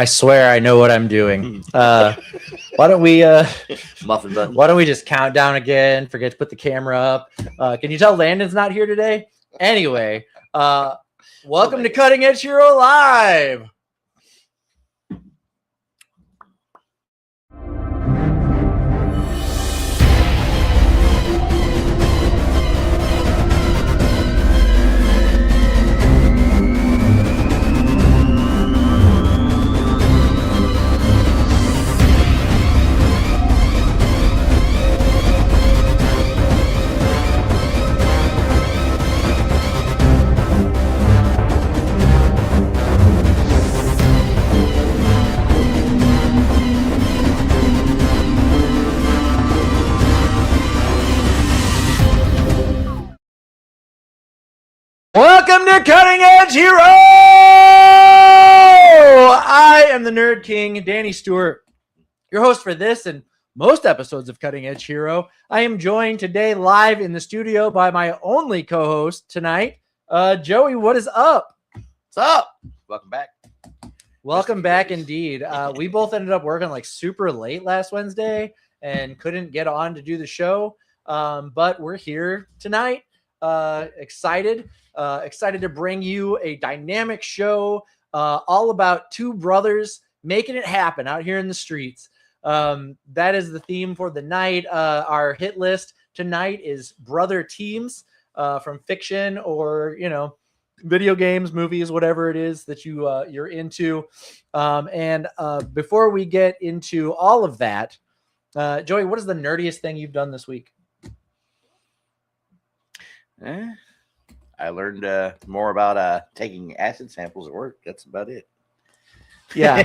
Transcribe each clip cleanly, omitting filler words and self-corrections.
I swear I know what I'm doing. Why don't we Muffin button. why don't we just count down again? Forget to put the camera up. Can you tell Landon's not here today? Anyway, welcome to Cutting Edge Hero Live. Welcome to Cutting Edge Hero! I am the Nerd King, Danny Stewart, your host for this and most episodes of Cutting Edge Hero. I am joined today live in the studio by my only co-host tonight, Joey. What is up? What's up? Welcome back. Welcome back indeed. We both ended up working like super late last Wednesday and couldn't get on to do the show, but we're here tonight. Excited to bring you a dynamic show all about two brothers making it happen out here in the streets. That is the theme for the night. Our hit list tonight is brother teams from fiction or, video games, movies, whatever it is that you're into. And before we get into all of that, Joey, what is the nerdiest thing you've done this week? I learned more about taking acid samples at work. That's about it. Yeah.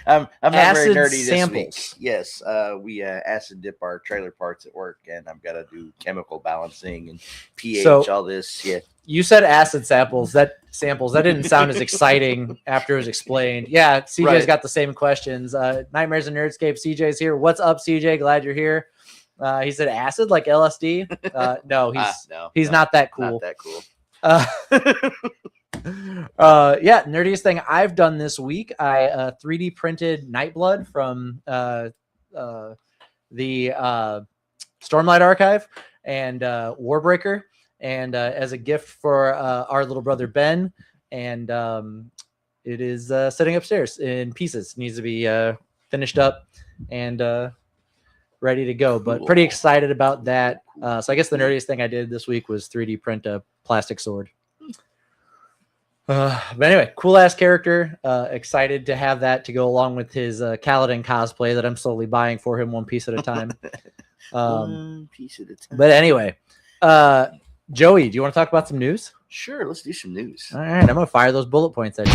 I'm not very nerdy samples. this week. Yes, we acid dip our trailer parts at work, and I've got to do chemical balancing and pH, all this. Yeah. You said acid samples. That didn't sound as exciting after it was explained. Yeah, CJ's Right. got the same questions. Nightmares and Nerdscape. CJ's here. What's up, CJ? Glad you're here. He said acid like LSD. No, he's not that cool. Not that cool. Yeah, nerdiest thing I've done this week. I 3D printed Nightblood from the Stormlight Archive and Warbreaker, and as a gift for our little brother Ben, and it is sitting upstairs in pieces. Needs to be finished up and ready to go, but pretty excited about that. So I guess the nerdiest thing I did this week was 3D print a plastic sword. But anyway, cool ass character. Excited to have that to go along with his Kaladin cosplay that I'm slowly buying for him one piece at a time. One piece at a time. But anyway, Joey, do you want to talk about some news? Sure, let's do some news. All right, I'm gonna fire those bullet points at you.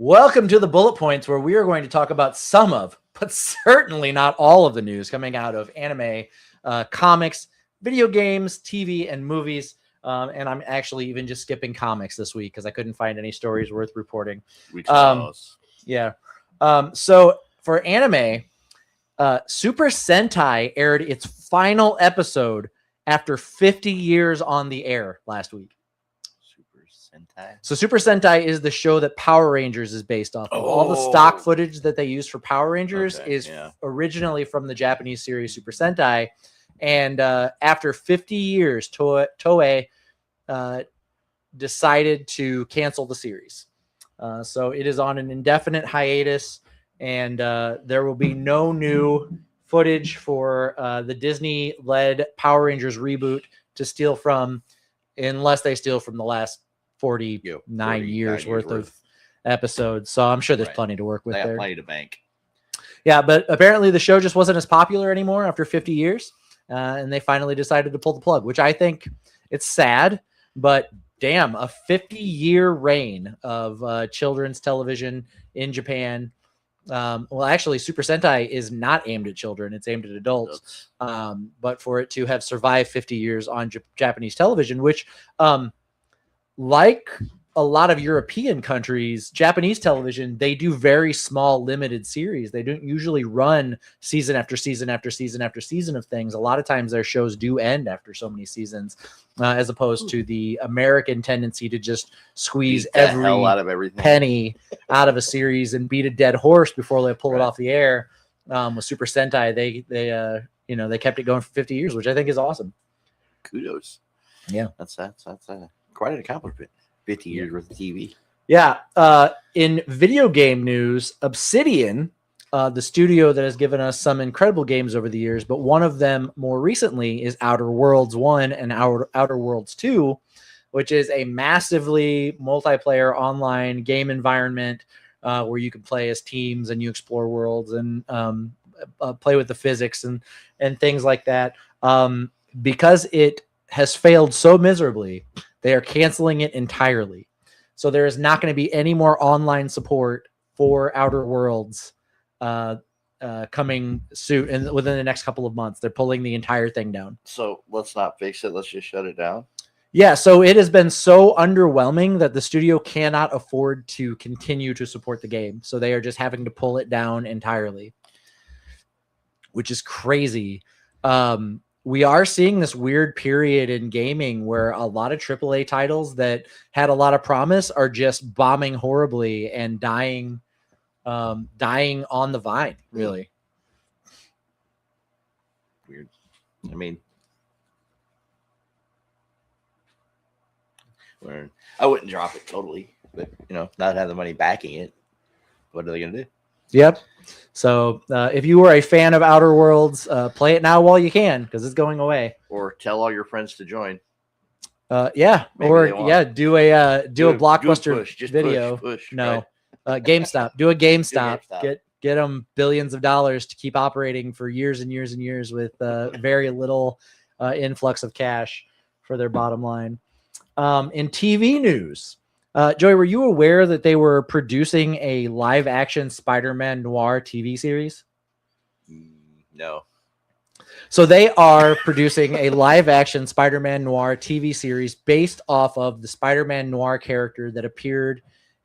Welcome to the bullet points, where we are going to talk about some of, but certainly not all of the news coming out of anime, comics, video games, TV, and movies. And I'm actually even just skipping comics this week because I couldn't find any stories worth reporting. Yeah. So for anime, Super Sentai aired its final episode after 50 years on the air last week. So Super Sentai is the show that Power Rangers is based off of. All the stock footage that they use for Power Rangers is originally from the Japanese series Super Sentai. And after 50 years, Toei decided to cancel the series. So it is on an indefinite hiatus, and there will be no new footage for the Disney-led Power Rangers reboot to steal from, unless they steal from the last 49 years worth of episodes. So I'm sure there's plenty to work with there. Plenty to bank. Yeah, but apparently the show just wasn't as popular anymore after 50 years. And they finally decided to pull the plug, which I think it's sad, but damn, a 50-year reign of children's television in Japan. Well, actually, Super Sentai is not aimed at children. It's aimed at adults. But for it to have survived 50 years on Japanese television, which, like a lot of European countries, Japanese television, they do very small limited series. They don't usually run season after season after season after season of things. A lot of times their shows do end after so many seasons, as opposed to the American tendency to just squeeze every hell out of everything, penny out of a series and beat a dead horse before they pull it off the air. With Super Sentai, they kept it going for 50 years, which I think is awesome. Kudos. Yeah, that's quite an accomplishment. 50 years worth of TV. Yeah. In video game news, Obsidian, the studio that has given us some incredible games over the years, but one of them more recently is Outer Worlds 1 and Outer Worlds 2, which is a massively multiplayer online game environment where you can play as teams and you explore worlds and play with the physics and things like that. Because it has failed so miserably, they are canceling it entirely. So there is not going to be any more online support for Outer Worlds coming soon and within the next couple of months. They're pulling the entire thing down. So let's not fix it. Let's just shut it down. Yeah, so it has been so underwhelming that the studio cannot afford to continue to support the game. So they are just having to pull it down entirely, which is crazy. We are seeing this weird period in gaming where a lot of AAA titles that had a lot of promise are just bombing horribly and dying on the vine, really. Weird. I mean, I wouldn't drop it totally, but not have the money backing it. What are they going to do? Yep. So if you were a fan of Outer Worlds, play it now while you can, because it's going away. Or tell all your friends to join. Yeah. Maybe or do a Blockbuster video. Push, no. Right? GameStop. Do a GameStop. Get them billions of dollars to keep operating for years and years and years with very little influx of cash for their bottom line. In TV news, Joey, were you aware that they were producing a live-action Spider-Man Noir TV series? No. So they are producing a live-action Spider-Man Noir TV series based off of the Spider-Man Noir character that appeared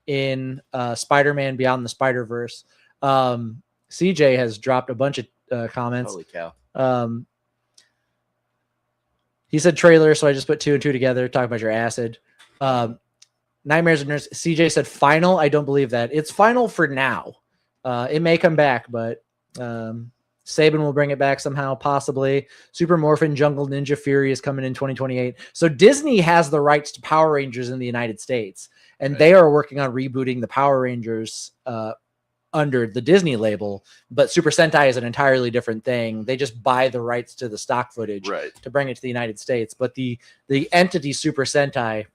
in Spider-Man Beyond the Spider-Verse. CJ has dropped a bunch of comments. Holy cow. He said trailer, so I just put 2 and 2 together. Talk about your acid. Nightmares of Nerds. CJ said final. I don't believe that. It's final for now. It may come back, but Saban will bring it back somehow, possibly. Super Morphin Jungle Ninja Fury is coming in 2028. So Disney has the rights to Power Rangers in the United States, and they are working on rebooting the Power Rangers under the Disney label. But Super Sentai is an entirely different thing. They just buy the rights to the stock footage to bring it to the United States. But the entity Super Sentai,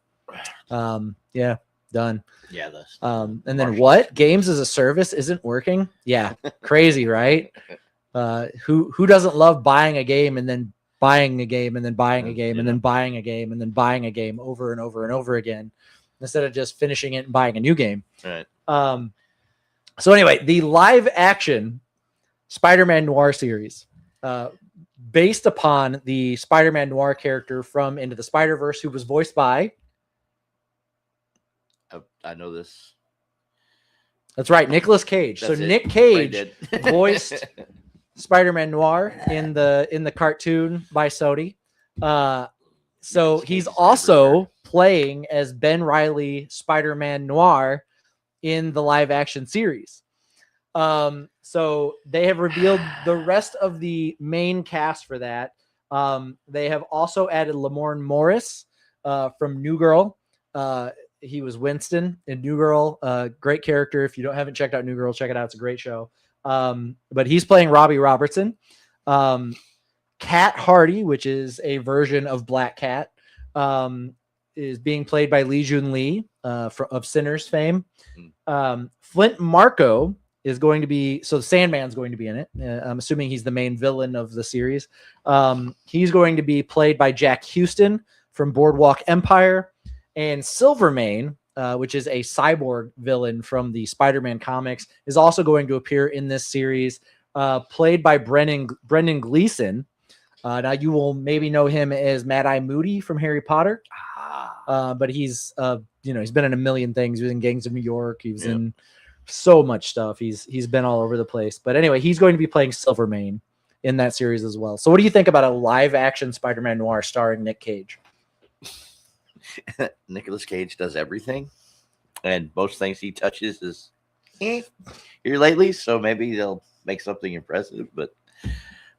done. Yeah. And then what? Games as a service isn't working? Yeah. Crazy, right? Who doesn't love buying a game and then buying a game and then buying a game and then buying a game and then buying a game over and over and over again instead of just finishing it and buying a new game? Right. So anyway, the live action Spider-Man Noir series, based upon the Spider-Man Noir character from Into the Spider-Verse, who was voiced by... I know this. That's right, Nicolas Cage. So Nick Cage voiced Spider-Man Noir in the cartoon by Sony. So he's also playing as Ben Reilly, Spider-Man Noir, in the live action series. So they have revealed the rest of the main cast for that. They have also added Lamorne Morris from New Girl. He was Winston in New Girl. Great character. If you haven't checked out New Girl, check it out. It's a great show. But he's playing Robbie Robertson. Cat Hardy, which is a version of Black Cat, is being played by Lee Jun Lee of Sinners fame. Flint Marko is going to be, so Sandman's going to be in it. I'm assuming he's the main villain of the series. He's going to be played by Jack Houston from Boardwalk Empire. And Silvermane, which is a cyborg villain from the Spider-Man comics, is also going to appear in this series, played by Brendan Gleeson. Now you will maybe know him as Mad Eye Moody from Harry Potter, but he's he's been in a million things. He was in Gangs of New York. He was in so much stuff. He's been all over the place. But anyway, he's going to be playing Silvermane in that series as well. So what do you think about a live action Spider-Man noir starring Nick Cage? Nicolas Cage does everything, and most things he touches is here lately. So maybe they'll make something impressive, but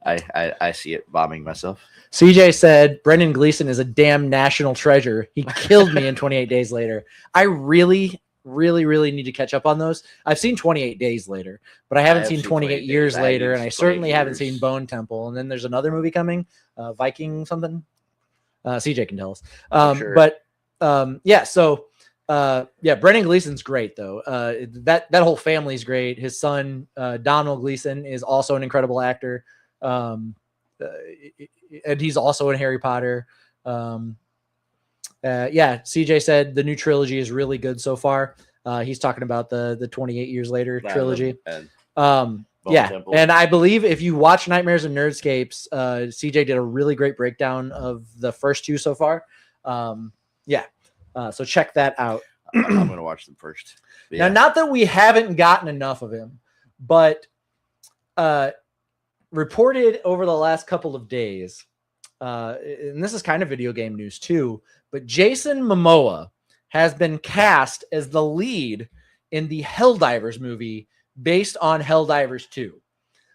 I see it bombing myself. CJ said Brendan Gleeson is a damn national treasure. He killed me in 28 Days Later. I really need to catch up on those. I've seen 28 Days Later, but I haven't seen 28 Years Later, and I certainly haven't seen Bone Temple. And then there's another movie coming, Viking something. CJ can tell us. Sure. But so Brendan Gleeson's great though. That whole family's great. His son Donald Gleeson is also an incredible actor. And he's also in Harry Potter. CJ said the new trilogy is really good so far. He's talking about the 28 Years Later trilogy. Temple. And I believe if you watch Nightmares and Nerdscapes, CJ did a really great breakdown of the first two so far. So check that out. I'm gonna watch them first. Now, not that we haven't gotten enough of him, but reported over the last couple of days, and this is kind of video game news too, but Jason Momoa has been cast as the lead in the Helldivers movie based on Helldivers 2.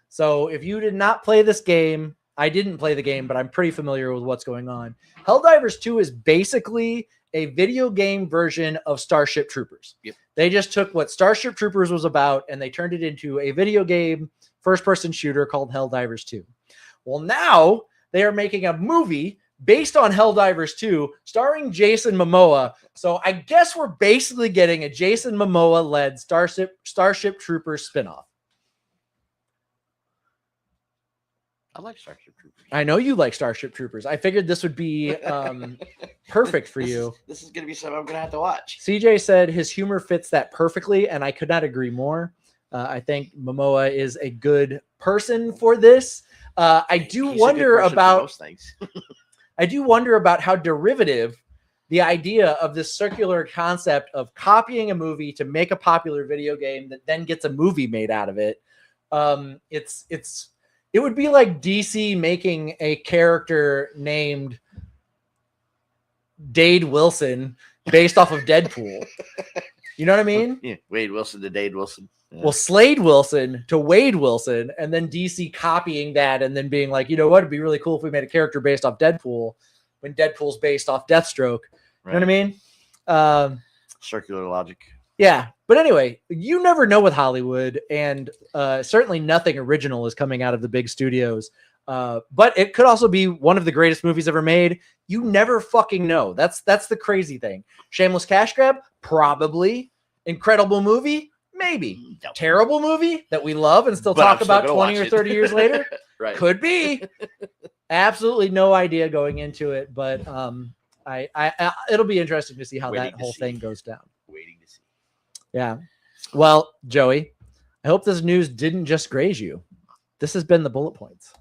So if you did not play this game, I didn't play the game, but I'm pretty familiar with what's going on. Helldivers 2 is basically a video game version of Starship Troopers. Yep. They just took what Starship Troopers was about and they turned it into a video game first-person shooter called Helldivers 2. Well, now they are making a movie based on Helldivers 2 starring Jason Momoa. So I guess we're basically getting a Jason Momoa-led Starship Troopers spinoff. I like Starship Troopers. I know you like Starship Troopers. I figured this would be perfect for you. This is going to be something I'm going to have to watch. CJ said his humor fits that perfectly, and I could not agree more. I think Momoa is a good person for this. I do wonder about how derivative the idea of this circular concept of copying a movie to make a popular video game that then gets a movie made out of it. It would be like DC making a character named Dade Wilson based off of Deadpool. You know what I mean? Yeah, Wade Wilson to Dade Wilson. Yeah. Well, Slade Wilson to Wade Wilson, and then DC copying that and then being like, you know what, it'd be really cool if we made a character based off Deadpool when Deadpool's based off Deathstroke. Right. You know what I mean? Circular logic. Yeah. But anyway, you never know with Hollywood, and certainly nothing original is coming out of the big studios. But it could also be one of the greatest movies ever made. You never fucking know. That's the crazy thing. Shameless cash grab? Probably. Incredible movie? Maybe. No. Terrible movie that we love and still talk about 20 or 30 years later? Right. Could be. Absolutely no idea going into it, but it'll be interesting to see how that whole thing goes down. Waiting to see. Yeah. Well, Joey, I hope this news didn't just graze you. This has been the Bullet Points.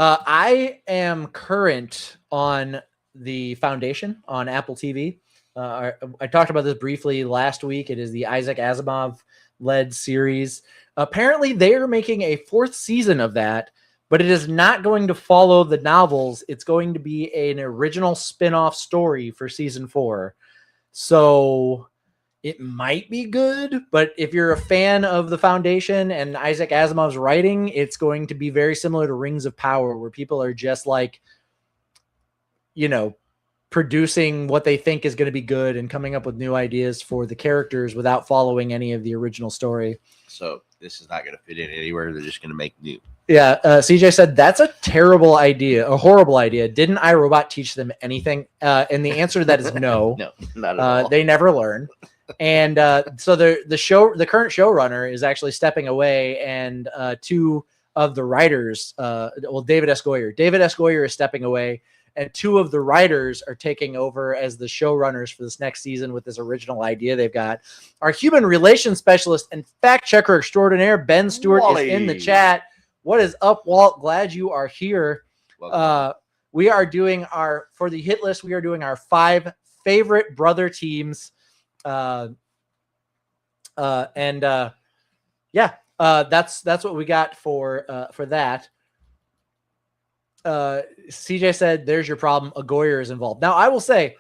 I am current on the Foundation on Apple TV. I talked about this briefly last week. It is the Isaac Asimov-led series. Apparently, they are making a 4th season of that, but it is not going to follow the novels. It's going to be an original spin-off story for season 4. So it might be good, but if you're a fan of the Foundation and Isaac Asimov's writing, it's going to be very similar to Rings of Power, where people are just like, producing what they think is going to be good and coming up with new ideas for the characters without following any of the original story. So this is not going to fit in anywhere. They're just going to make new. Yeah. CJ said, that's a terrible idea, a horrible idea. Didn't iRobot teach them anything? And the answer to that is no. No, not at all. They never learn. And so the current showrunner is actually stepping away, and 2 of the writers, David S. Goyer is stepping away, and 2 of the writers are taking over as the showrunners for this next season with this original idea they've got. Our human relations specialist and fact checker extraordinaire, Ben Stewart, is in the chat. What is up, Walt? Glad you are here. We are doing for the hit list, we are doing our 5 favorite brother teams. That's what we got for that. CJ said, "There's your problem. A Goyer is involved." Now, I will say,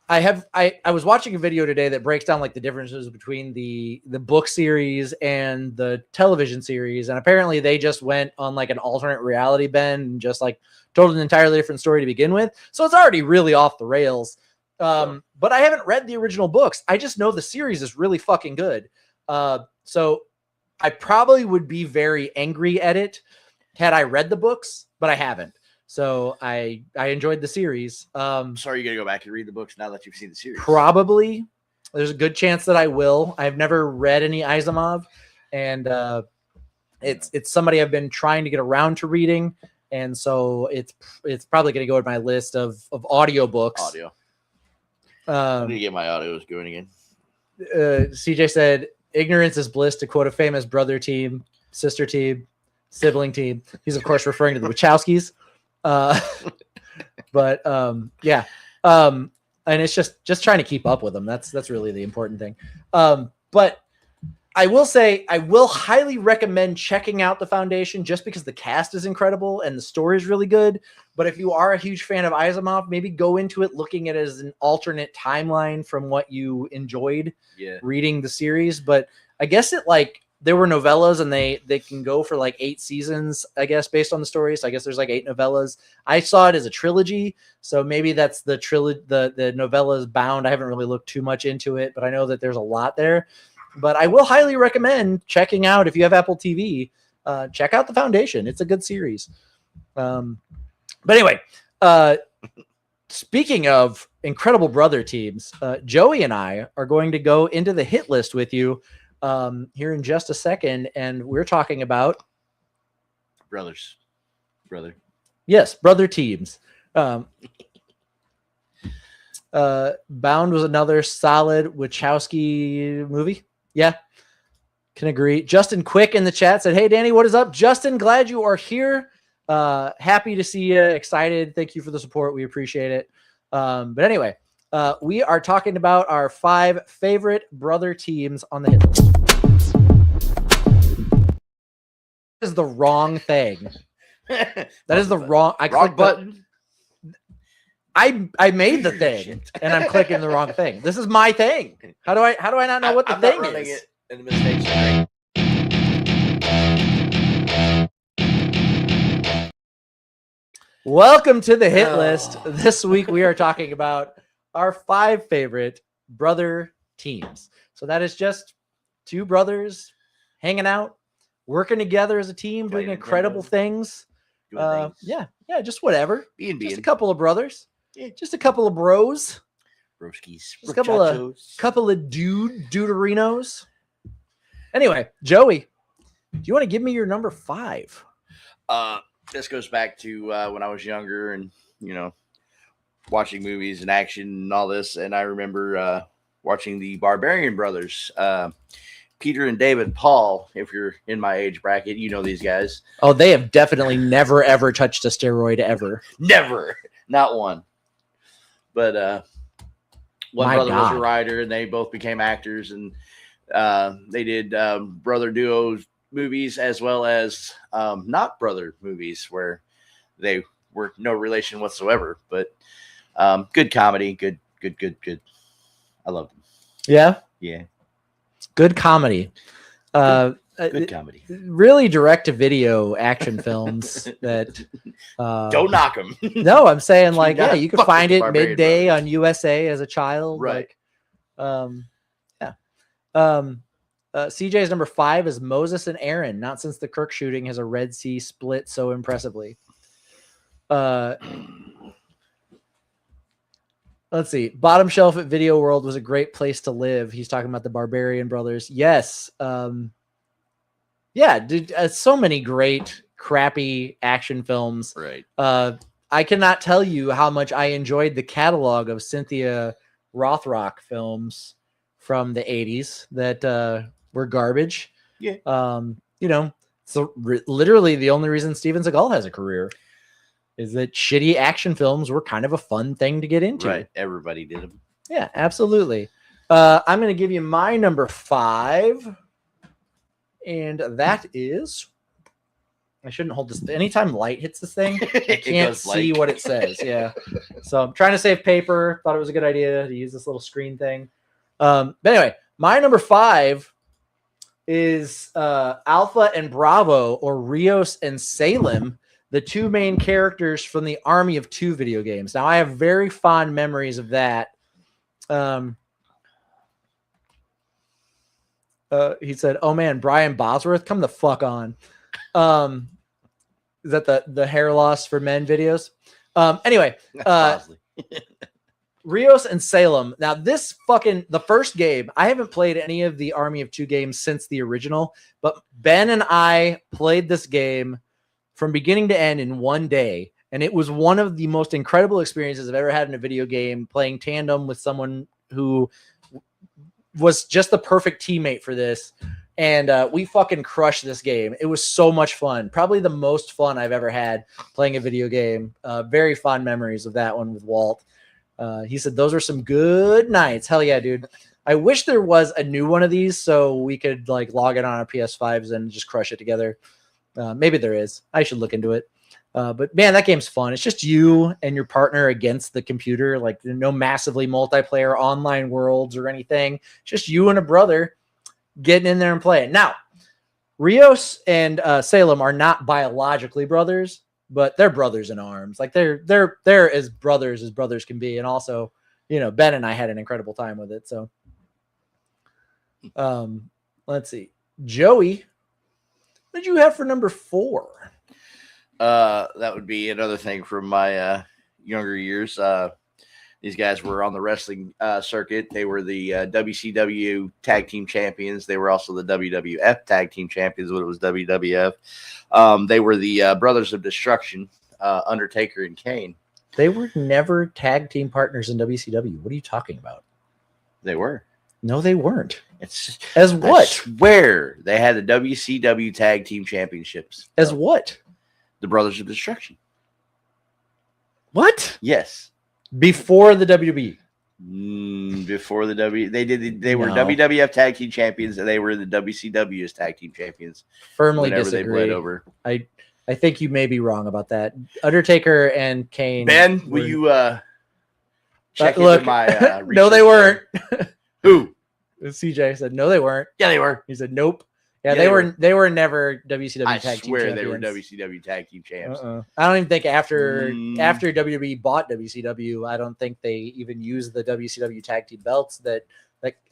I was watching a video today that breaks down like the differences between the book series and the television series, and apparently they just went on like an alternate reality bend and just like told an entirely different story to begin with. So it's already really off the rails. But I haven't read the original books. I just know the series is really fucking good. So I probably would be very angry at it had I read the books, but I haven't. So I enjoyed the series. Sorry, you got to go back and read the books now that you've seen the series. Probably. There's a good chance that I will. I've never read any Asimov, and it's somebody I've been trying to get around to reading, and so it's probably going to go in my list of audiobooks. Audio. I need to get my audios going again. CJ said, "Ignorance is bliss," to quote a famous brother team, sister team, sibling team. He's of course referring to the Wachowskis. And it's just trying to keep up with them. That's really the important thing. But I will say, I will highly recommend checking out The Foundation just because the cast is incredible and the story is really good. But if you are a huge fan of Asimov, maybe go into it looking at it as an alternate timeline from what you enjoyed reading the series. But I guess there were novellas and they can go for like 8 seasons, I guess, based on the story. So I guess there's like 8 novellas. I saw it as a trilogy. So maybe that's the novellas bound. I haven't really looked too much into it, but I know that there's a lot there. But I will highly recommend checking out, if you have Apple TV, check out The Foundation. It's a good series. But anyway, speaking of incredible brother teams, Joey and I are going to go into the hit list with you here in just a second, and we're talking about brother. Yes, brother teams. Bound was another solid Wachowski movie. Yeah, can agree. Justin Quick in the chat said, "Hey Danny, what is up?" Justin, glad you are here. Happy to see you. Excited. Thank you for the support. We appreciate it. But anyway, we are talking about our 5 favorite brother teams on the hit list. That is the wrong thing. That is the wrong. I clicked button. I made the thing, and I'm clicking the wrong thing. This is my thing. How do I not know what the thing is? It, and the mistakes are right. Welcome to the hit list. This week we are talking about our 5 favorite brother teams. So that is just 2 brothers hanging out, working together as a team, doing incredible things. Yeah, just whatever. Just a couple of brothers. Yeah, just a couple of bros. Broskies. Just a couple of duderinos. Anyway, Joey, do you want to give me your number 5? This goes back to when I was younger and, watching movies and action and all this. And I remember watching the Barbarian Brothers, Peter and David Paul. If you're in my age bracket, you know these guys. Oh, they have definitely never, ever touched a steroid ever. Never. Not one. But one brother was a writer, and they both became actors, and they did brother duos movies as well as not brother movies where they were no relation whatsoever. But good comedy, good. I love them. Yeah, good comedy. Good comedy. Really direct to video action films that don't knock them. No, I'm saying you can find it midday on USA as a child. Right. CJ's number 5 is Moses and Aaron. Not since the Kirk shooting has a Red Sea split so impressively. Let's see. Bottom shelf at Video World was a great place to live. He's talking about the Barbarian Brothers. Yes. Yeah, dude, so many great crappy action films. Right. I cannot tell you how much I enjoyed the catalog of Cynthia Rothrock films from the 80s that were garbage. Yeah. So literally the only reason Steven Seagal has a career is that shitty action films were kind of a fun thing to get into. Right. Everybody did them. Yeah, absolutely. I'm going to give you my number 5. And that is, I shouldn't hold this. Anytime light hits this thing, I can't see what it says. Yeah. So I'm trying to save paper. Thought it was a good idea to use this little screen thing. But anyway, my number 5 is Alpha and Bravo, or Rios and Salem, the two main characters from the Army of Two video games. Now, I have very fond memories of that. He said, "Oh man, Brian Bosworth, come the fuck on." Is that the hair loss for men videos? Anyway, Rios and Salem. Now, the first game, I haven't played any of the Army of Two games since the original, but Ben and I played this game from beginning to end in one day. And it was one of the most incredible experiences I've ever had in a video game, playing tandem with someone who was just the perfect teammate for this. And we fucking crushed this game. It was so much fun. Probably the most fun I've ever had playing a video game. Very fond memories of that one with Walt. He said, those are some good nights. Hell yeah, dude. I wish there was a new one of these so we could like log in on our PS5s and just crush it together. Maybe there is. I should look into it. But man, that game's fun. It's just you and your partner against the computer. Like no massively multiplayer online worlds or anything. It's just you and a brother getting in there and playing. Now, Rios and Salem are not biologically brothers, but they're brothers in arms. Like they're as brothers can be. And also, Ben and I had an incredible time with it. So, let's see, Joey, what did you have for number 4? That would be another thing from my younger years. These guys were on the wrestling circuit. They were the WCW tag team champions. They were also the WWF tag team champions when it was WWF. They were the Brothers of Destruction, Undertaker and Kane. They were never tag team partners in WCW. What are you talking about? They were. No, they weren't. As what? I swear they had the WCW tag team championships. As what? The Brothers of Destruction. What? Yes. Before the WB. Before the W, they were WWF tag team champions, and they were the WCW's tag team champions. Firmly disagree. They bled over. I think you may be wrong about that. Undertaker and Kane. Ben, will you check into my no, they weren't. Who? CJ said no, they weren't. Yeah, they were. He said nope. Yeah, they were never WCW tag team champions. I swear they were WCW tag team champs. I don't even think after WWE bought WCW, I don't think they even used the WCW tag team belts that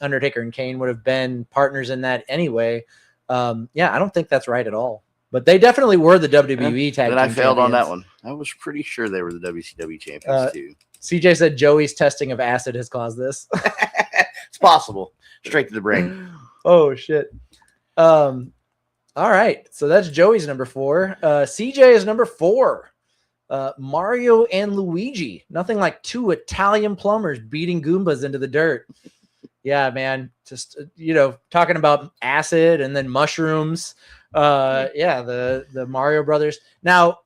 Undertaker and Kane would have been partners in that anyway. I don't think that's right at all. But they definitely were the WWE tag team champions. I failed on that one. I was pretty sure they were the WCW champions too. CJ said Joey's testing of acid has caused this. It's possible. Straight to the brain. Oh, shit. All right, so that's Joey's number 4. CJ is number 4. Mario and Luigi. Nothing like two Italian plumbers beating Goombas into the dirt. Yeah, man. Just talking about acid and then mushrooms. The Mario Brothers. Now,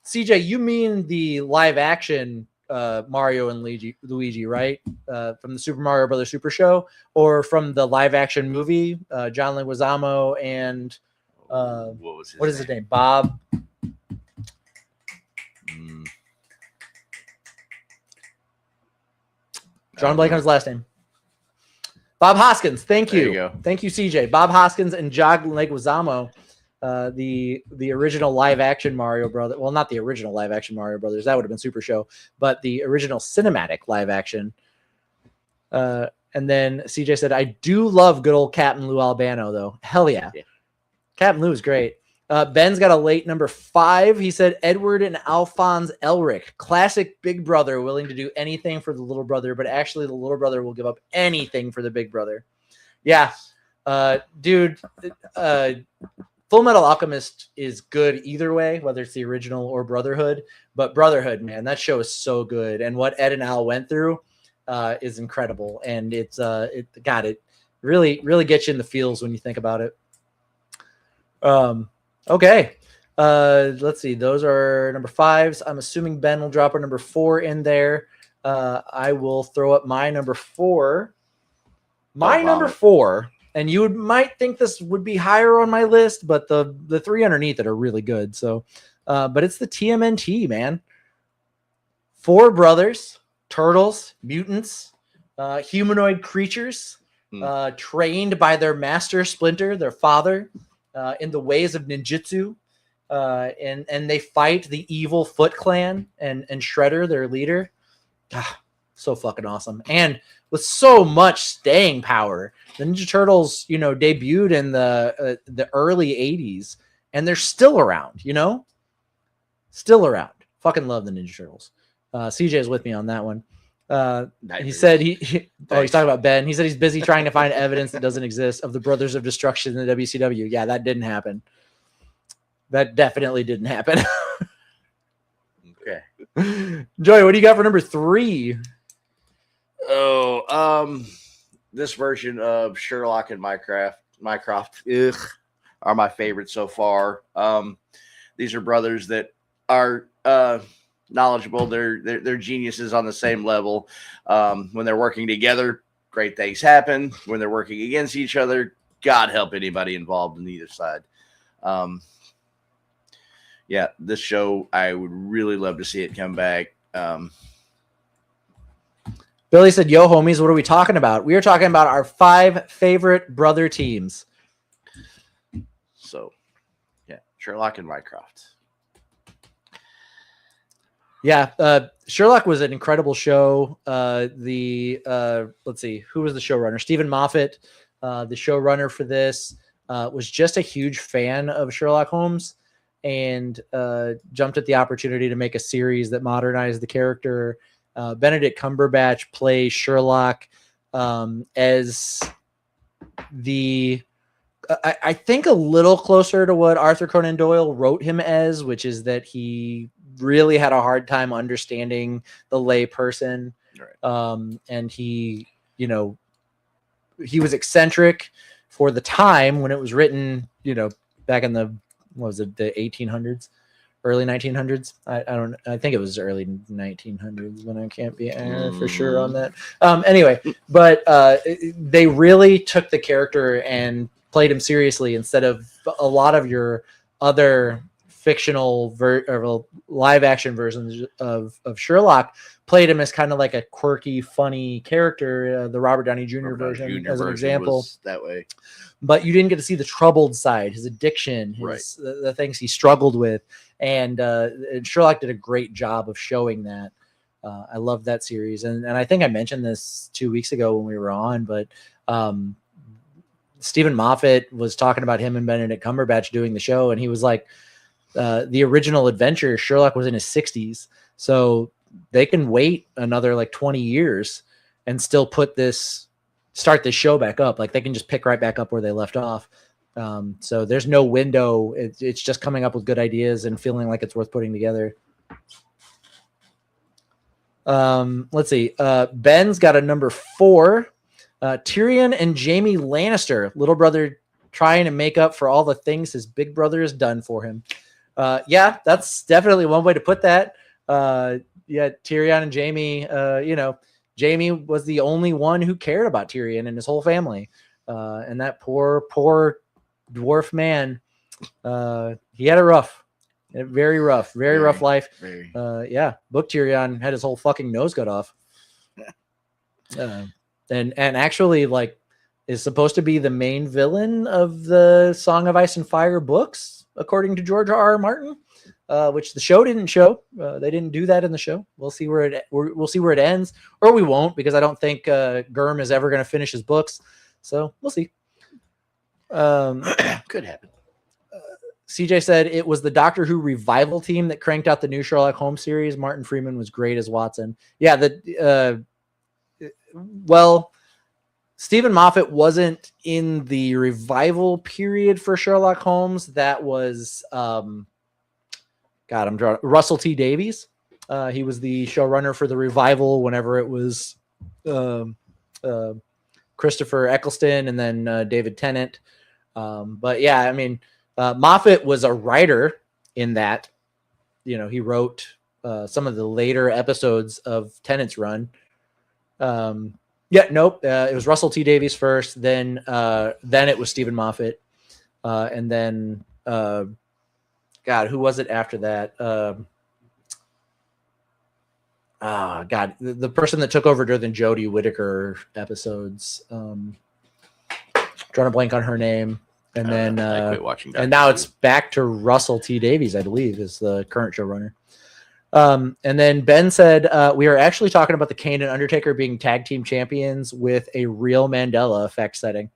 CJ, you mean the live action Mario and Luigi, right? From the Super Mario Brothers Super Show, or from the live action movie, John Leguizamo and what is his name? Bob. John Blake on his last name. Bob Hoskins. Thank you. There you go. Thank you, CJ. Bob Hoskins and John Leguizamo. The original live action Mario Brothers. Well, not the original live action Mario Brothers. That would have been Super Show, but the original cinematic live action. And then CJ said, I do love good old Captain Lou Albano, though. Hell yeah. Captain Lou is great. Ben's got a late number 5. He said, Edward and Alphonse Elric. Classic big brother willing to do anything for the little brother, but actually the little brother will give up anything for the big brother. Yeah. Dude. Full Metal Alchemist is good either way, whether it's the original or Brotherhood. But Brotherhood, man, that show is so good, and what Ed and Al went through is incredible, and it really gets you in the feels when you think about it. Okay. Let's see. Those are number 5s. I'm assuming Ben will drop our number 4 in there. I will throw up my number 4. My number 4, and you might think this would be higher on my list, but the 3 underneath it are really good. So, but it's the TMNT, man. 4 brothers, turtles, mutants, humanoid creatures, trained by their master Splinter, their father, in the ways of ninjutsu. And they fight the evil Foot Clan and Shredder, their leader. So fucking awesome. And with so much staying power. The Ninja Turtles, debuted in the early 80s, and they're still around, Still around. Fucking love the Ninja Turtles. CJ is with me on that one. He said he's talking about Ben. He said he's busy trying to find evidence that doesn't exist of the Brothers of Destruction in the WCW. Yeah, that didn't happen. That definitely didn't happen. Okay. Joey, what do you got for number 3? Oh, this version of Sherlock and Mycroft are my favorite so far. These are brothers that are knowledgeable. They're geniuses on the same level. When they're working together, great things happen. When they're working against each other, God help anybody involved in either side. Yeah, this show, I would really love to see it come back. Billy said, yo, homies, what are we talking about? We are talking about our 5 favorite brother teams. So, yeah, Sherlock and Mycroft. Yeah, Sherlock was an incredible show. Let's see, who was the showrunner? Stephen Moffat, the showrunner for this, was just a huge fan of Sherlock Holmes and jumped at the opportunity to make a series that modernized the character. Benedict Cumberbatch plays Sherlock as I think a little closer to what Arthur Conan Doyle wrote him as, which is that he really had a hard time understanding the lay person. Right. And he was eccentric for the time when it was written, back in the 1800s, early 1900s. I think it was early 1900s, when I can't be for sure on that. Anyway, but they really took the character and played him seriously instead of a lot of your other fictional or live action versions of Sherlock played him as kind of like a quirky, funny character. The Robert Downey Jr. version, as an example, that way. But you didn't get to see the troubled side, his addiction, the things he struggled with. And Sherlock did a great job of showing that. I love that series. And I think I mentioned this 2 weeks ago when we were on, but Stephen Moffat was talking about him and Benedict Cumberbatch doing the show. And he was like, the original adventure, Sherlock was in his 60s. So they can wait another like 20 years and still start this show back up. Like they can just pick right back up where they left off. So there's no window. It's just coming up with good ideas and feeling like it's worth putting together. Let's see. Ben's got a number 4. Tyrion and Jaime Lannister, little brother trying to make up for all the things his big brother has done for him. Yeah, that's definitely one way to put that. Yeah, Tyrion and Jaime, Jaime was the only one who cared about Tyrion and his whole family. And that poor dwarf man, he had a very rough life. Yeah, Book Tyrion had his whole fucking nose cut off. And actually, like, is supposed to be the main villain of the Song of Ice and Fire books, according to George R.R. Martin, which the show didn't show. They didn't do that in the show. We'll see where it ends, or we won't, because I don't think Gurm is ever going to finish his books. So we'll see. Could happen. CJ said it was the Doctor Who revival team that cranked out the new Sherlock Holmes series. Martin Freeman was great as Watson. Yeah, well, Stephen Moffat wasn't in the revival period for Sherlock Holmes. That was, I'm drawing Russell T Davies. He was the showrunner for the revival whenever it was Christopher Eccleston and then David Tennant. But yeah, I mean, Moffat was a writer in that. He wrote some of the later episodes of Tennant's run. It was Russell T Davies first, then it was Stephen Moffat, and then who was it after that? The person that took over during the Jodie Whittaker episodes. Trying to blank on her name, and then I quit watching. And now it's back to Russell T Davies, I believe, is the current showrunner. And then Ben said, we are actually talking about the Kane and Undertaker being tag team champions with a real Mandela effect setting.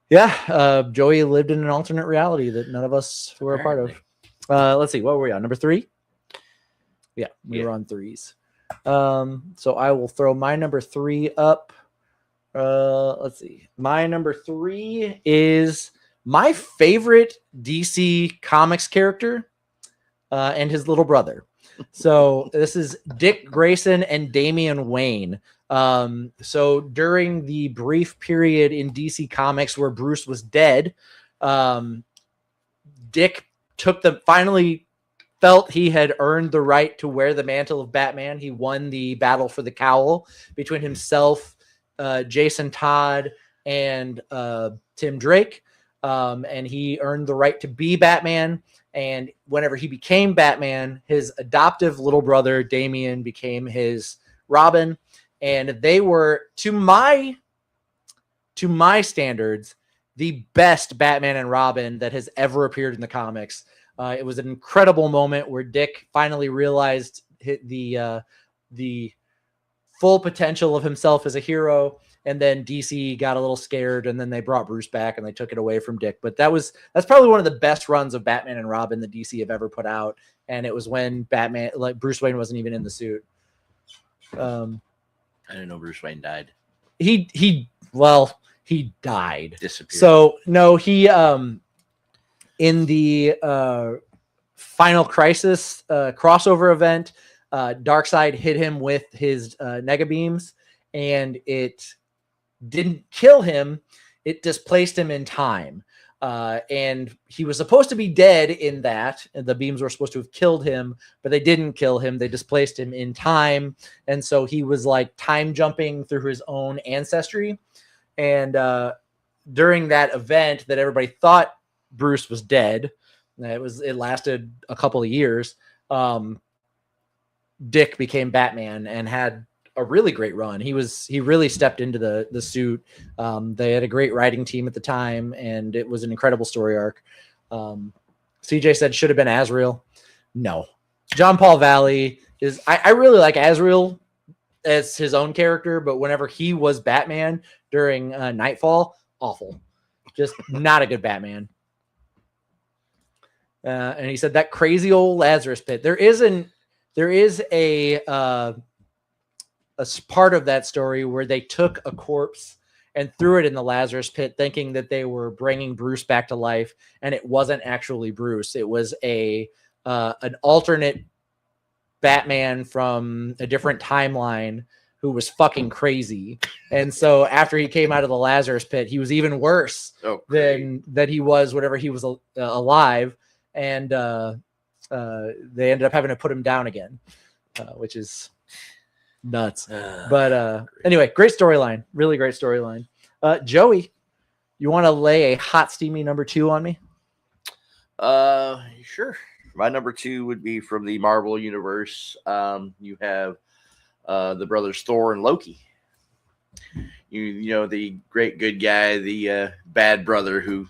Yeah. Joey lived in an alternate reality that none of us were a part of. Let's see. What were we on? Number 3? Yeah, we were on 3s. So I will throw my number 3 up. Let's see. My number 3 is my favorite DC Comics character. And his little brother. So this is Dick Grayson and Damian Wayne. So during the brief period in DC Comics where Bruce was dead, Dick finally felt he had earned the right to wear the mantle of Batman. He won the battle for the cowl between himself, Jason Todd, and Tim Drake. And he earned the right to be Batman. And whenever he became Batman, his adoptive little brother, Damian, became his Robin. And they were, to my standards, the best Batman and Robin that has ever appeared in the comics. It was an incredible moment where Dick finally realized the full potential of himself as a hero. And then DC got a little scared, and then they brought Bruce back and they took it away from Dick. But that's probably one of the best runs of Batman and Robin that DC have ever put out. And it was when Bruce Wayne wasn't even in the suit. I didn't know Bruce Wayne died. He died. Disappeared. So no, he in the Final Crisis crossover event, Darkseid hit him with his Nega beams, and it didn't kill him. It displaced him in time. And he was supposed to be dead in that. And the beams were supposed to have killed him, but they didn't kill him. They displaced him in time. And so he was like time jumping through his own ancestry. And during that event that everybody thought Bruce was dead, it lasted a couple of years. Dick became Batman and had a really great run. He really stepped into the suit. They had a great writing team at the time, and it was an incredible story arc. CJ said should have been Azrael. No, John Paul Valley is. I really like Azrael as his own character, but whenever he was Batman during Nightfall, awful, just not a good Batman. And he said that crazy old Lazarus pit. There is a part of that story where they took a corpse and threw it in the Lazarus pit, thinking that they were bringing Bruce back to life, and it wasn't actually Bruce. It was an alternate Batman from a different timeline who was fucking crazy. And so after he came out of the Lazarus pit, he was even worse than he was whenever he was alive. And they ended up having to put him down again, which is nuts. But anyway, great storyline. Really great storyline. Joey, you want to lay a hot, steamy number 2 on me? Sure. My number 2 would be from the Marvel Universe. You have the brothers Thor and Loki. You know, the great good guy, the bad brother who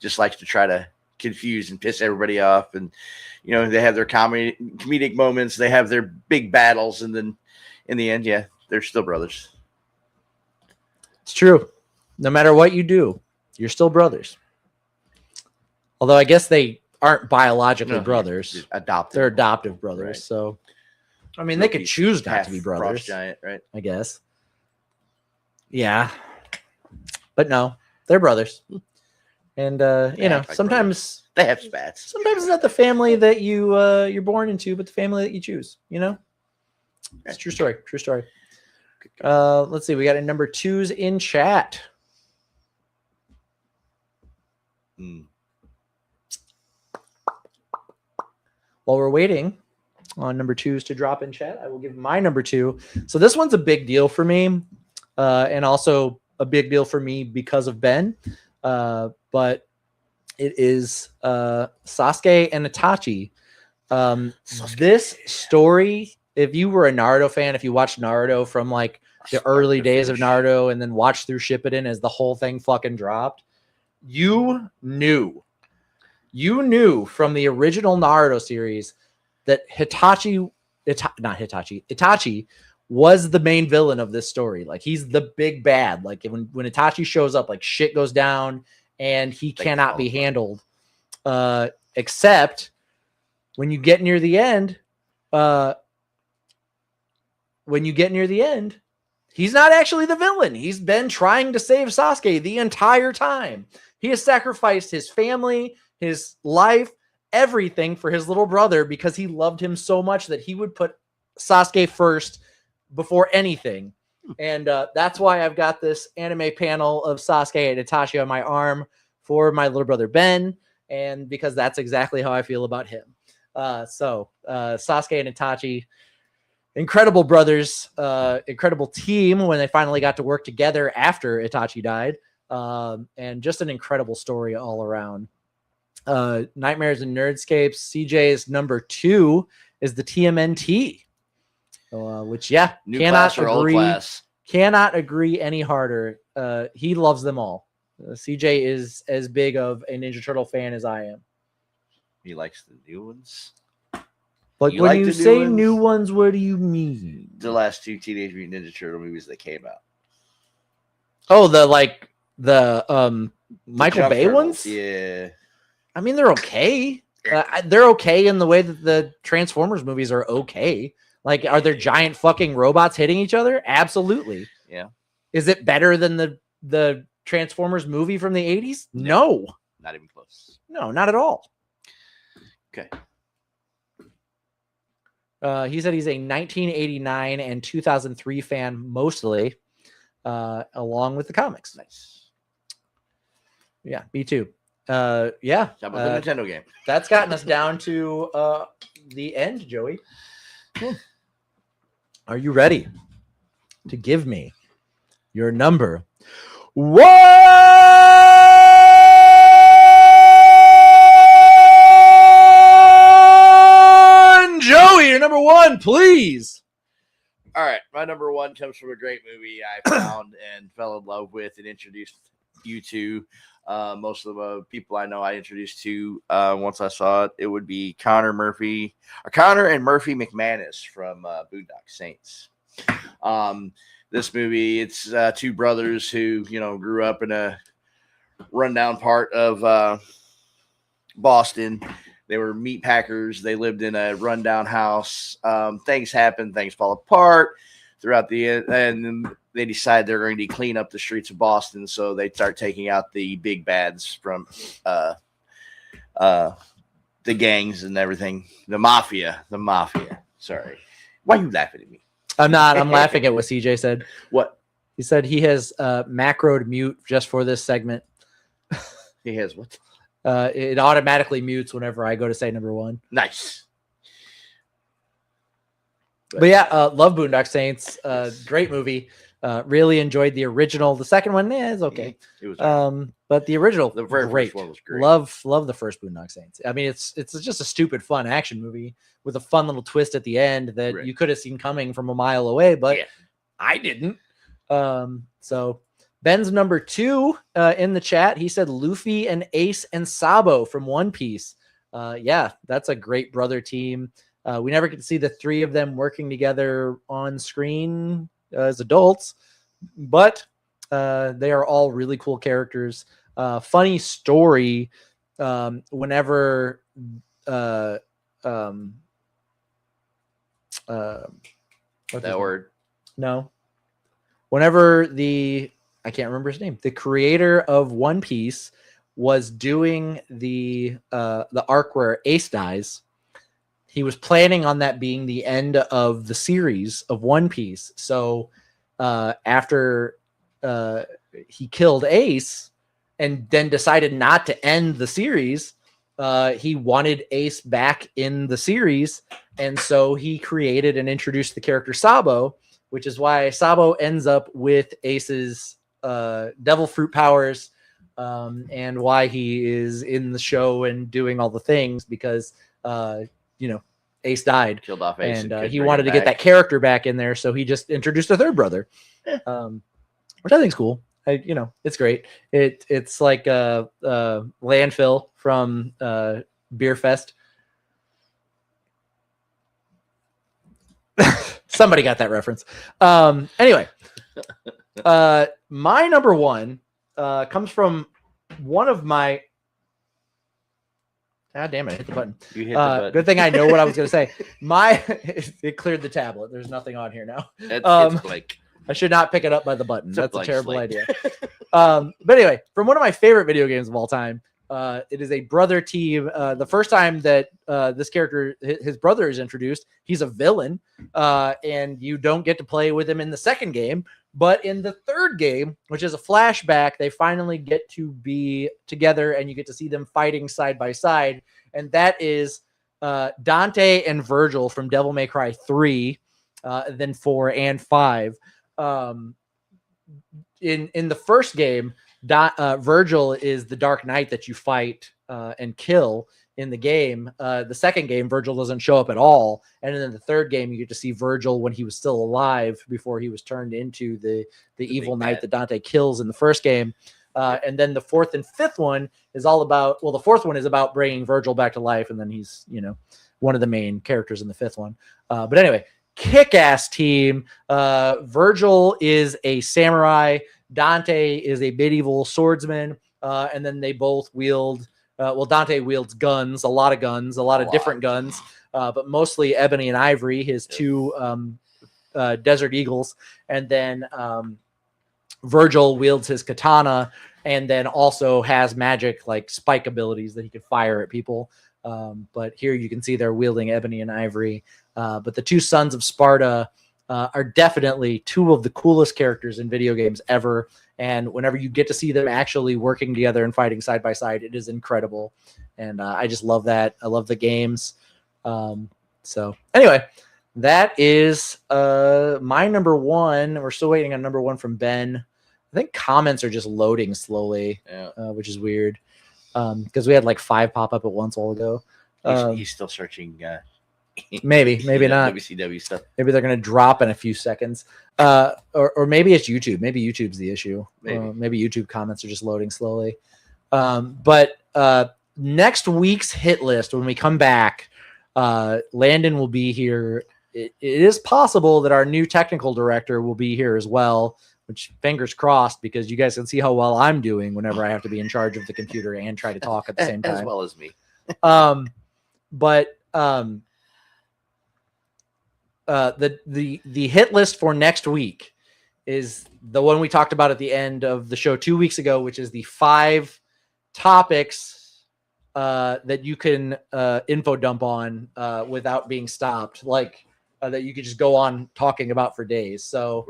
just likes to try to confuse and piss everybody off. And, you know, they have their comedic moments. They have their big battles. And then in the end, yeah, they're still brothers. It's true. No matter what you do, you're still brothers. Although I guess they aren't biologically brothers. They're adoptive brothers. Right. So, I mean, they could choose not to be brothers. Frost giant, right? I guess. Yeah, but no, they're brothers, and you know, act like sometimes they have spats. Sometimes it's not the family that you're born into, but the family that you choose. You know, it's a true story. True story. Let's see. We got a number 2s in chat. While we're waiting on number 2s to drop in chat, I will give my number 2. So this one's a big deal for me, and also a big deal for me because of Ben. But it is Sasuke and Itachi. This story, if you were a Naruto fan, if you watched Naruto from like the early days of Naruto and then watched through Shippuden as the whole thing fucking dropped, you knew from the original Naruto series that Itachi was the main villain of this story. Like, he's the big bad. Like, when Itachi shows up, like, shit goes down and he cannot be handled. Except when you get near the end, he's not actually the villain. He's been trying to save Sasuke the entire time. He has sacrificed his family, his life, everything for his little brother because he loved him so much that he would put Sasuke first before anything. And that's why I've got this anime panel of Sasuke and Itachi on my arm for my little brother Ben, and because that's exactly how I feel about him. So Sasuke and Itachi, incredible brothers, incredible team when they finally got to work together after Itachi died, and just an incredible story all around. Nightmares and Nerdscapes, CJ's number 2 is the TMNT, which new class or old class? Cannot agree any harder. He loves them all. CJ is as big of a Ninja Turtle fan as I am. He likes the new ones. Like, when you say new ones, what do you mean? The last 2 Teenage Mutant Ninja Turtle movies that came out. Oh, the Michael Bay ones? Yeah. I mean, they're okay. They're okay in the way that the Transformers movies are okay. Like, are there giant fucking robots hitting each other? Absolutely. Yeah. Is it better than the Transformers movie from the 80s? No. Not even close. No, not at all. Okay. He said he's a 1989 and 2003 fan mostly, along with the comics. Nice. Yeah, me too. How about the Nintendo game? That's gotten us down to the end, Joey. Are you ready to give me your number 1? Joey, your number 1, please. All right, my number 1 comes from a great movie I found and fell in love with and introduced you to. Most of the people I know I introduced to once I saw it, it would be Connor and Murphy McManus from Boondock Saints. This movie, it's 2 brothers who, grew up in a rundown part of Boston. They were meat packers. They lived in a rundown house. Things happen. Things fall apart throughout the end. And they decide they're going to clean up the streets of Boston. So they start taking out the big bads from the gangs and everything. The mafia. Sorry. Why are you laughing at me? I'm not. I'm laughing at what CJ said. What? He said he has macroed mute just for this segment. He has what? It automatically mutes whenever I go to say number 1. Nice. But yeah, love Boondock Saints. Great movie. Really enjoyed the original. The second one, it's okay. It was but the original, the very great. First one was great. Love the first Boondock Saints. I mean, it's just a stupid, fun action movie with a fun little twist at the end that you could have seen coming from a mile away, but I didn't. So Ben's number 2 in the chat. He said Luffy and Ace and Sabo from One Piece. Yeah, that's a great brother team. We never get to see the 3 of them working together on screen as adults, but they are all really cool characters. Funny story. Whenever that word. No. whenever I can't remember his name, the creator of One Piece was doing the arc where Ace dies, he was planning on that being the end of the series of One Piece. So after he killed Ace and then decided not to end the series, he wanted Ace back in the series. And so he created and introduced the character Sabo, which is why Sabo ends up with Ace's devil fruit powers, and why he is in the show and doing all the things, because Ace died, killed off Ace, and he wanted to get that character back in there, so he just introduced a third brother, which I think is cool. It's great. It's like Landfill from Beer Fest. Somebody got that reference. Anyway, my number one comes from one of my. God damn it! I hit the button. You hit the button. Good thing I know what I was going to say. It cleared the tablet. There's nothing on here now. It's Blake. I should not pick it up by the button. That's a terrible idea. But anyway, from one of my favorite video games of all time, it is a brother team. The first time that this character, his brother, is introduced, he's a villain, and you don't get to play with him in the second game. But in the third game, which is a flashback, they finally get to be together, and you get to see them fighting side by side. And that is Dante and Virgil from Devil May Cry 3, then 4 and 5. In the first game, Virgil is the Dark Knight that you fight and kill in the game. The second game, Virgil doesn't show up at all. And then in the third game, you get to see Virgil when he was still alive before he was turned into the evil knight that Dante kills in the first game. And then the fourth and fifth one is all about, the fourth one is about bringing Virgil back to life. And then he's, one of the main characters in the fifth one. But anyway, kick-ass team. Virgil is a samurai. Dante is a medieval swordsman. And then they both wield, Dante wields guns, a lot of different guns, but mostly ebony and ivory, his two Desert Eagles. And then Virgil wields his katana, and then also has magic like spike abilities that he could fire at people. But here you can see they're wielding ebony and ivory. But the two Sons of Sparta are definitely two of the coolest characters in video games ever. And whenever you get to see them actually working together and fighting side by side, it is incredible. And I just love that. I love the games. So anyway, that is my number one. We're still waiting on number one from Ben. I think comments are just loading slowly, which is weird. Because we had like 5 pop up at once a while ago. He's still searching. Maybe not. WCW stuff. Maybe they're going to drop in a few seconds. Or maybe it's YouTube. Maybe YouTube's the issue. Maybe YouTube comments are just loading slowly. But next week's hit list, when we come back, Landon will be here. It is possible that our new technical director will be here as well, which fingers crossed, because you guys can see how well I'm doing whenever I have to be in charge of the computer and try to talk at the same time. As well as me. The hit list for next week is the one we talked about at the end of the show 2 weeks ago, which is the 5 topics that you can info dump on without being stopped, that you could just go on talking about for days. So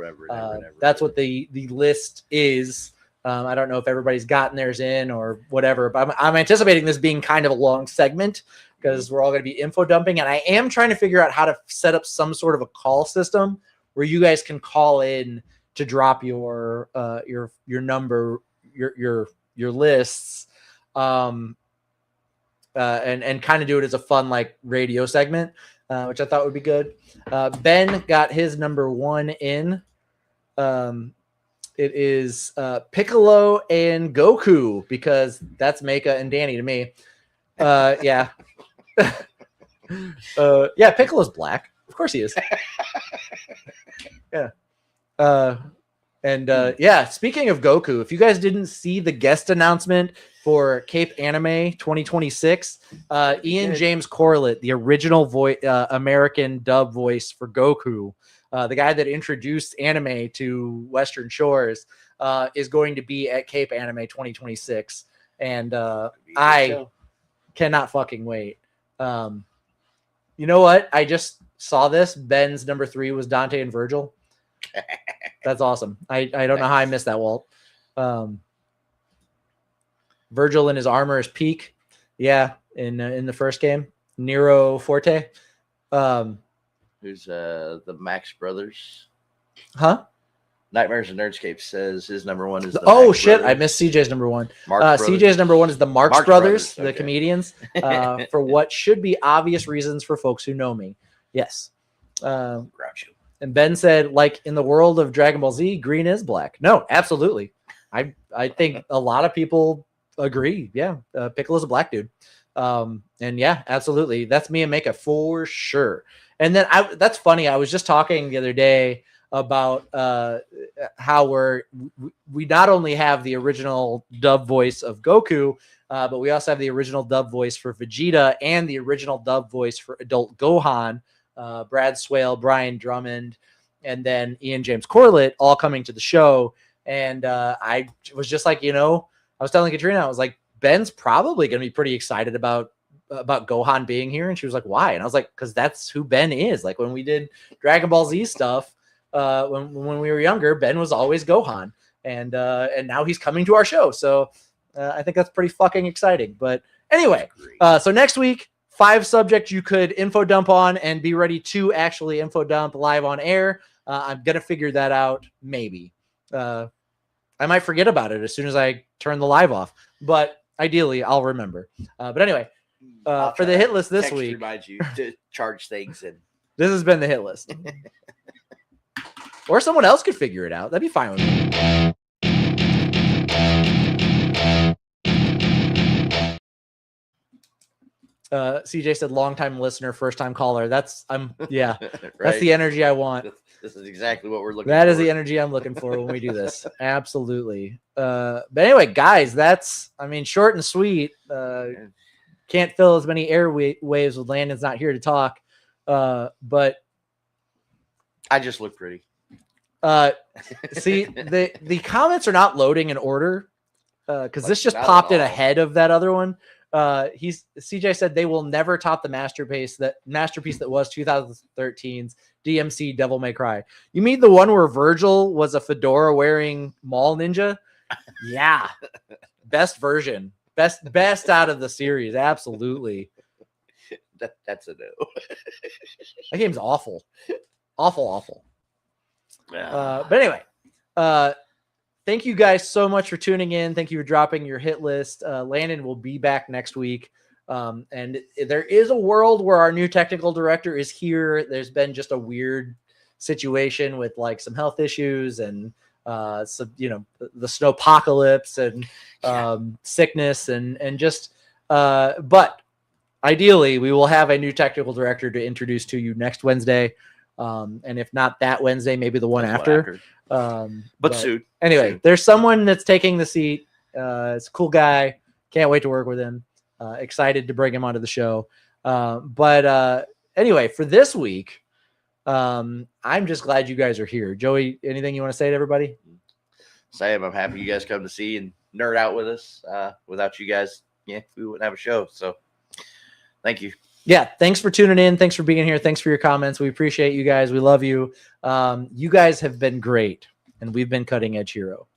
that's what the list is. I don't know if everybody's gotten theirs in or whatever, but I'm anticipating this being kind of a long segment, because we're all going to be info dumping, and I am trying to figure out how to set up some sort of a call system where you guys can call in to drop your number, your lists, and kind of do it as a fun like radio segment, which I thought would be good. Ben got his number 1 in. It is Piccolo and Goku, because that's Mecha and Danny to me. Yeah. Yeah, Piccolo's black. Of course he is. Yeah. Yeah, speaking of Goku, if you guys didn't see the guest announcement for Cape Anime 2026, Ian James Corlett, the original American dub voice for Goku, the guy that introduced anime to Western Shores, is going to be at Cape Anime 2026. And I cannot fucking wait. You know what? I just saw this. Ben's number 3 was Dante and Virgil. That's awesome. I don't know how I missed that, Walt. Virgil in his armor is Peak. Yeah, in the first game. Nero Forte. Who's the Max Brothers? Huh? Nightmares and Nerdscape says his number 1 is the oh Max shit! Brothers. I missed CJ's number 1. Marx CJ's number 1 is the Marx Brothers, okay. the comedians. For what should be obvious reasons for folks who know me. Yes. Groucho. And Ben said, like in the world of Dragon Ball Z, green is black. No, absolutely. I think a lot of people agree. Yeah, Piccolo's a black dude. And yeah, absolutely. That's me and Mika for sure. And then that's funny. I was just talking the other day about how we not only have the original dub voice of Goku, but we also have the original dub voice for Vegeta and the original dub voice for adult Gohan, Brad Swale, Brian Drummond, and then Ian James Corlett all coming to the show. And I was just like, I was telling Katrina, I was like, Ben's probably going to be pretty excited about Gohan being here. And she was like, why? And I was like, because that's who Ben is. Like when we did Dragon Ball Z stuff, when we were younger, Ben was always Gohan. And now he's coming to our show. So I think that's pretty fucking exciting. But anyway, so next week, 5 subjects you could info dump on and be ready to actually info dump live on air. I'm going to figure that out. Maybe. I might forget about it as soon as I turn the live off, but ideally I'll remember. But anyway, for the hit list this week, remind you to charge things, and this has been the hit list. Or someone else could figure it out. That'd be fine with me. CJ said long-time listener, first-time caller. That's right. That's the energy I want. This is exactly what we're looking for. That is the energy I'm looking for when we do this. Absolutely. But anyway, guys, that's short and sweet. Can't fill as many airwaves with Landon's not here to talk. But I just look pretty. See, the comments are not loading in order because this just popped in ahead of that other one. CJ said they will never top the masterpiece that was 2013's DMC Devil May Cry. You mean the one where Virgil was a fedora wearing mall ninja? Yeah. Best version. Best out of the series. Absolutely. That's a no. That game's awful. Awful. Yeah. But anyway, thank you guys so much for tuning in. Thank you for dropping your hit list. Landon will be back next week. And there is a world where our new technical director is here. There's been just a weird situation with like some health issues and some, the snowpocalypse and sickness and just but ideally we will have a new technical director to introduce to you next Wednesday. And if not that Wednesday, maybe the one after. But soon. Anyway, soon. There's someone that's taking the seat. It's a cool guy. Can't wait to work with him. Excited to bring him onto the show. But anyway, for this week, I'm just glad you guys are here. Joey, anything you want to say to everybody? Sam, I'm happy you guys come to see and nerd out with us. Without you guys, we wouldn't have a show. So thank you. Yeah, thanks for tuning in. Thanks for being here. Thanks for your comments. We appreciate you guys. We love you. You guys have been great, and we've been Cutting Edge Hero.